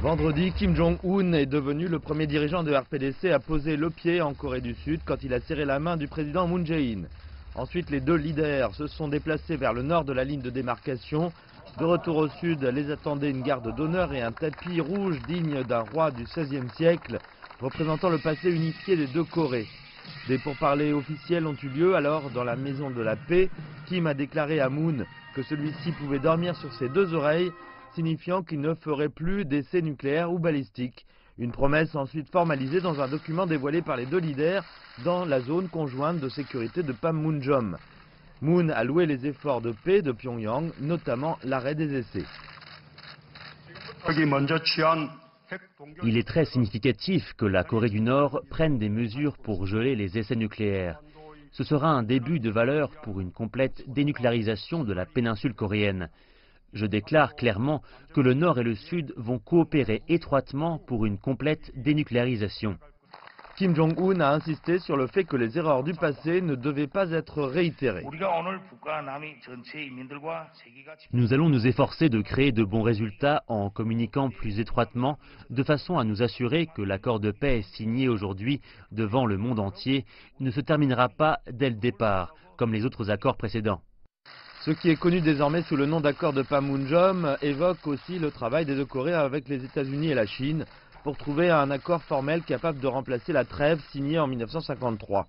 Vendredi, Kim Jong-un est devenu le premier dirigeant de RPDC à poser le pied en Corée du Sud quand il a serré la main du président Moon Jae-in. Ensuite, les deux leaders se sont déplacés vers le nord de la ligne de démarcation. De retour au sud, les attendait une garde d'honneur et un tapis rouge digne d'un roi du XVIe siècle, représentant le passé unifié des deux Corées. Des pourparlers officiels ont eu lieu alors dans la maison de la paix. Kim a déclaré à Moon que celui-ci pouvait dormir sur ses deux oreilles, signifiant qu'il ne ferait plus d'essais nucléaires ou balistiques. Une promesse ensuite formalisée dans un document dévoilé par les deux leaders dans la zone conjointe de sécurité de Panmunjom. Moon a loué les efforts de paix de Pyongyang, notamment l'arrêt des essais. Il est très significatif que la Corée du Nord prenne des mesures pour geler les essais nucléaires. Ce sera un début de valeur pour une complète dénucléarisation de la péninsule coréenne. Je déclare clairement que le Nord et le Sud vont coopérer étroitement pour une complète dénucléarisation. Kim Jong-un a insisté sur le fait que les erreurs du passé ne devaient pas être réitérées. Nous allons nous efforcer de créer de bons résultats en communiquant plus étroitement, de façon à nous assurer que l'accord de paix signé aujourd'hui devant le monde entier ne se terminera pas dès le départ, comme les autres accords précédents. Ce qui est connu désormais sous le nom d'accord de Panmunjom évoque aussi le travail des deux Corées avec les États-Unis et la Chine pour trouver un accord formel capable de remplacer la trêve signée en 1953.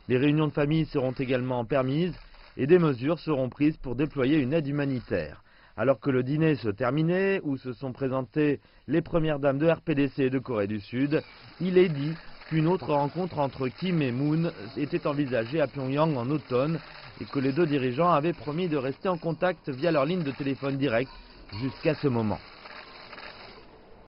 Les réunions de famille seront également permises et des mesures seront prises pour déployer une aide humanitaire. Alors que le dîner se terminait, où se sont présentées les premières dames de RPDC et de Corée du Sud, il est dit qu'une autre rencontre entre Kim et Moon était envisagée à Pyongyang en automne et que les deux dirigeants avaient promis de rester en contact via leur ligne de téléphone direct jusqu'à ce moment.